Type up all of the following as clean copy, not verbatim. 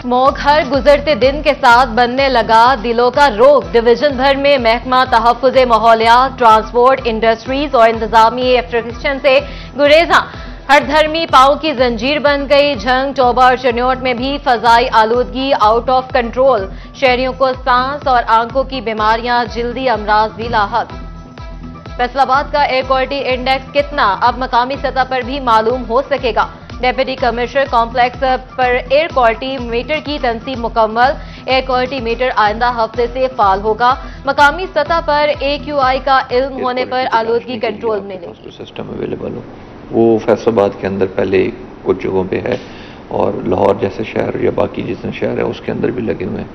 Smog हर गुजरते दिन के साथ बनने लगा दिलों का रोग। डिवीजन भर में महकमा तहफ्फुज़े माहौलियात, ट्रांसपोर्ट, इंडस्ट्रीज और इंतजामी एफिशिएंसी से गुरेजा हर धर्मी पांव की जंजीर बन गई। झंग, टोबा और चनियोट में भी फजाई आलूदगी आउट ऑफ कंट्रोल। शहरियों को सांस और आंखों की बीमारियां, जल्दी अमराज भी लाहक। फैसलाबाद का एयर क्वालिटी इंडेक्स कितना, अब मकामी सतह पर भी मालूम हो सकेगा। डेप्यूटी कमिश्नर कॉम्प्लेक्स पर एयर क्वालिटी मीटर की तनसीब मुकम्मल। एयर क्वालिटी मीटर आइंदा हफ्ते से फाल होगा। मकामी सतह पर AQI का इल्म होने पर आलूदगी कंट्रोल मिलेगी। सिस्टम अवेलेबल हो वो फैसलाबाद के अंदर पहले कुछ जगहों पे है और लाहौर जैसे शहर या बाकी जितने शहर है उसके अंदर भी लगे हुए हैं,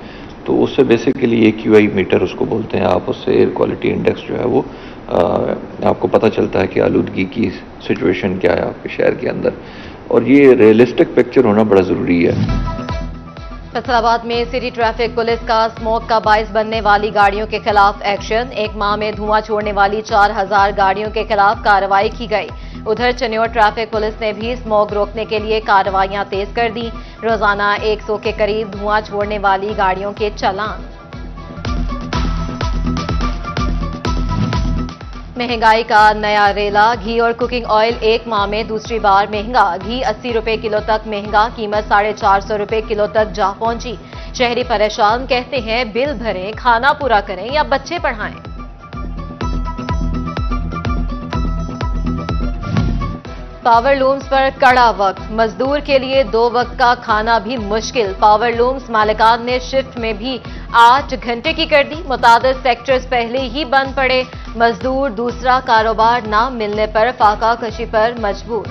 तो उससे बेसिकली AQI मीटर उसको बोलते हैं आप, उससे एयर क्वालिटी इंडेक्स जो है वो आपको पता चलता है कि आलूदगी की सिचुएशन क्या है आपके शहर के अंदर, और ये रियलिस्टिक पिक्चर होना बड़ा ज़रूरी है। फैसलाबाद में सिटी ट्रैफिक पुलिस का स्मोक का बाइस बनने वाली गाड़ियों के खिलाफ एक्शन। एक माह में धुआं छोड़ने वाली 4000 गाड़ियों के खिलाफ कार्रवाई की गई। उधर चनियोट ट्रैफिक पुलिस ने भी स्मोक रोकने के लिए कार्रवाइयां तेज कर दी। रोजाना 100 के करीब धुआं छोड़ने वाली गाड़ियों के चालान। महंगाई का नया रेला। घी और कुकिंग ऑयल एक माह में दूसरी बार महंगा। घी 80 रुपए किलो तक महंगा, कीमत 450 रुपए किलो तक जा पहुंची। शहरी परेशान, कहते हैं बिल भरें, खाना पूरा करें या बच्चे पढ़ाएं। पावर लूम्स पर कड़ा वक्त। मजदूर के लिए 2 वक्त का खाना भी मुश्किल। पावर लूम्स मालिकान ने शिफ्ट में भी 8 घंटे की कर दी। मुतादिद सेक्टर्स पहले ही बंद पड़े। मजदूर दूसरा कारोबार न मिलने पर फाका कशी पर मजबूर।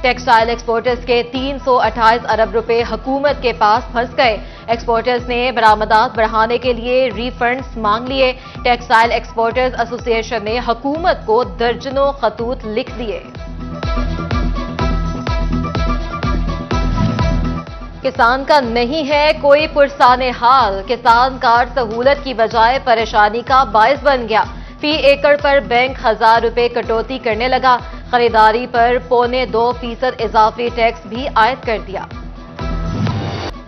टेक्सटाइल एक्सपोर्टर्स के 328 अरब रुपए हुकूमत के पास फंस गए। एक्सपोर्टर्स ने बरामदात बढ़ाने के लिए रिफंड्स मांग लिए। टेक्सटाइल एक्सपोर्टर्स एसोसिएशन ने हुकूमत को दर्जनों खतूत लिख दिए। किसान का नहीं है कोई पुरसाने हाल। किसान कार्ड सहूलत की बजाय परेशानी का बायस बन गया। फी एकड़ पर बैंक 1000 रुपए कटौती करने लगा। खरीदारी पर 2.25% इजाफी टैक्स भी आयद कर दिया।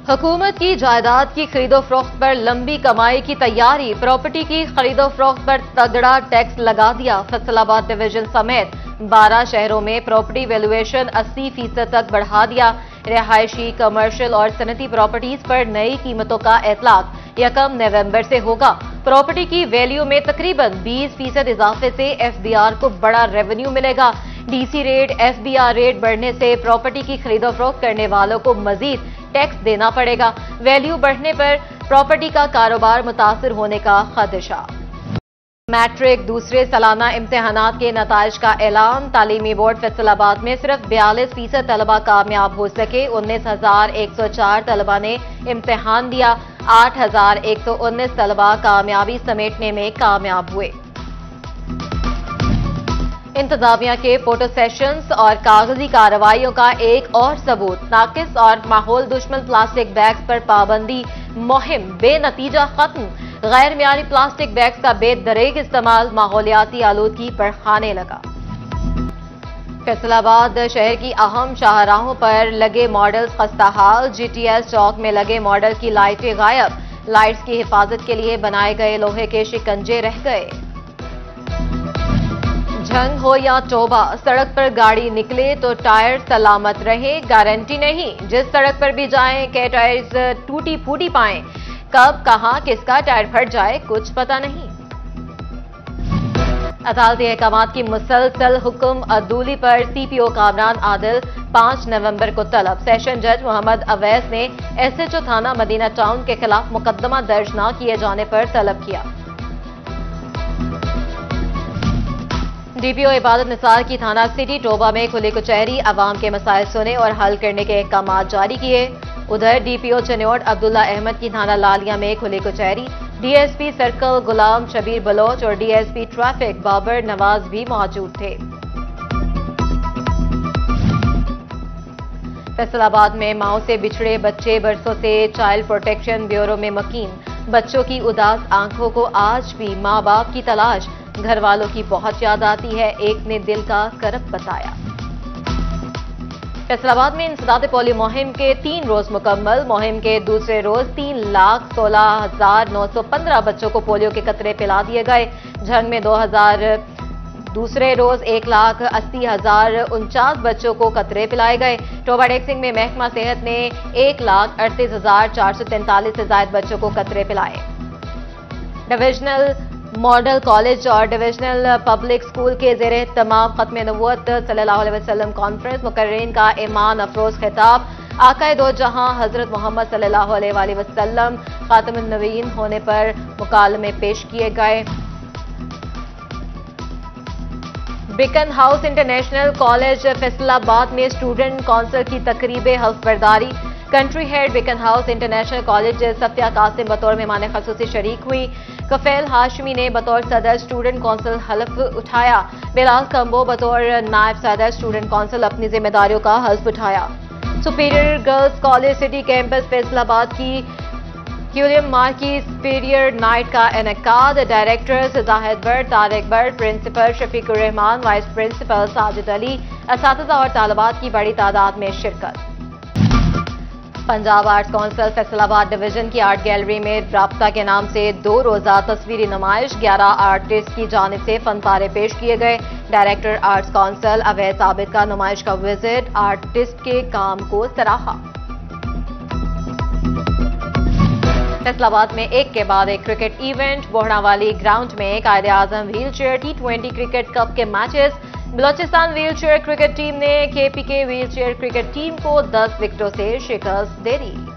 हुकूमत की जायदाद की खरीदो फरोख्त पर लंबी कमाई की तैयारी। प्रॉपर्टी की खरीदो फरोख्त पर तगड़ा टैक्स लगा दिया। फैसलाबाद डिवीजन समेत 12 शहरों में प्रॉपर्टी वैल्यूएशन 80% तक बढ़ा दिया। रिहायशी, कमर्शियल और सनती प्रॉपर्टीज पर नई कीमतों का इतलाक 1 नवंबर से होगा। प्रॉपर्टी की वैल्यू में तकरीबन 20% इजाफे से FBR को बड़ा रेवेन्यू मिलेगा। DC रेट, FBR रेट बढ़ने से प्रॉपर्टी की खरीदो फरोख्त करने वालों को मजीद टैक्स देना पड़ेगा। वैल्यू बढ़ने पर प्रॉपर्टी का कारोबार मुतासिर होने का खदशा। मैट्रिक दूसरे सालाना इम्तिहानात के नताइज का ऐलान। तालीमी बोर्ड फैसलाबाद में सिर्फ 42% तलबा कामयाब हो सके। 19,104 तलबा ने इम्तिहान दिया। 8,119 तलबा कामयाबी समेटने में कामयाब हुए। इंतजामिया के फोटो सेशंस और कागजी कार्रवाइयों का एक और सबूत। नाकिस और माहौल दुश्मन प्लास्टिक बैग्स पर पाबंदी मुहिम बेनतीजा खत्म। गैर मियारी प्लास्टिक बैग्स का बेदरेग इस्तेमाल माहौलियाती आलूदगी पर खाने लगा। फैसलाबाद शहर की अहम शाहराहों पर लगे मॉडल्स खस्ताहाल। GTS चौक में लगे मॉडल की लाइटें गायब। लाइट्स की हिफाजत के लिए बनाए गए लोहे के शिकंजे रह गए। झंग हो या टोबा, सड़क पर गाड़ी निकले तो टायर सलामत रहे, गारंटी नहीं। जिस सड़क पर भी जाएं के टायर्स टूटी फूटी पाएं। कब कहां किसका टायर फट जाए कुछ पता नहीं। अदालती अहकामात की मुसलसल हुक्म अदूली पर CPO कामरान आदिल 5 नवंबर को तलब। सेशन जज मोहम्मद अवैस ने SHO थाना मदीना टाउन के खिलाफ मुकदमा दर्ज न किए जाने पर तलब किया। DPO इबादत निसार की थाना सिटी टोबा में खुली कचहरी। अवाम के मसाइल सुने और हल करने के अहकाम जारी किए। उधर DPO चनियोट अब्दुल्ला अहमद की थाना लालिया में खुली कचहरी। DSP सर्कल गुलाम शबीर बलोच और DSP ट्रैफिक बाबर नवाज भी मौजूद थे। फैसलाबाद में माओ से बिछड़े बच्चे बरसों से चाइल्ड प्रोटेक्शन ब्यूरो में मकीन। बच्चों की उदास आंखों को आज भी माँ बाप की तलाश। घर वालों की बहुत याद आती है, एक ने दिल का करब बताया। फैसला आबाद में इंसदाद पोलियो मुहिम के 3 रोज मुकम्मल। मुहिम के दूसरे रोज 3,16,915 बच्चों को पोलियो के कतरे पिला दिए गए। झंग में 2000, दूसरे रोज 1,80,049 बच्चों को कतरे पिलाए गए। टोबा डेक्सिंग में महकमा सेहत ने 1,38,443 से ज्यादा बच्चों को कतरे पिलाए। डिविजनल मॉडल कॉलेज और डिविजनल पब्लिक स्कूल के ज़ेर तमाम खत्म नबूवत सल्लल्लाहु अलैहि वसल्लम कॉन्फ्रेंस मुकर्रीन का ईमान अफरोज खिताब। आकाए दो जहां हजरत मोहम्मद सल्लल्लाहु अलैहि वसल्लम खातमुन नबीयीन होने पर मुकालमे पेश किए गए। Beacon house international college Faisalabad में स्टूडेंट काउंसिल की तकरीब हल्फ बर्दारी। Country head beacon house international college Safia Qasim बतौर मेहमान खसूसी शरीक हुई। कफैल हाशमी ने बतौर सदर स्टूडेंट काउंसिल हल्फ उठाया। बिलाल कंबो बतौर नायब सदर स्टूडेंट काउंसिल अपनी जिम्मेदारियों का हल्फ उठाया। Superior girls college city campus Faisalabad की क्यूलियम मार की सुपीरियर नाइट का इनेकाद। Director Zahid Butt, Tariq Butt, principal Shafiqur Rehman, vice principal Sajid Ali, असातिज़ा और तालिबात की बड़ी तादाद में शिरकत। Punjab arts council Faisalabad division की आर्ट गैलरी में राब्ता के नाम से 2 रोजा तस्वीरी नुमाइश। 11 आर्टिस्ट की जानिब से फन पारे पेश किए गए। डायरेक्टर आर्ट्स काउंसिल अवैध आबिद का नुमाइश का विजिट, आर्टिस्ट के काम को सराहा। फैसलाबाद में एक के बाद एक क्रिकेट इवेंट। बोहड़ावाली ग्राउंड में Quaid Azam wheel chair T20 cricket cup के matches. Balochistan wheel chair cricket team ने KPK wheel chair cricket team को 10 विकेटों से शिकस्त दे दी।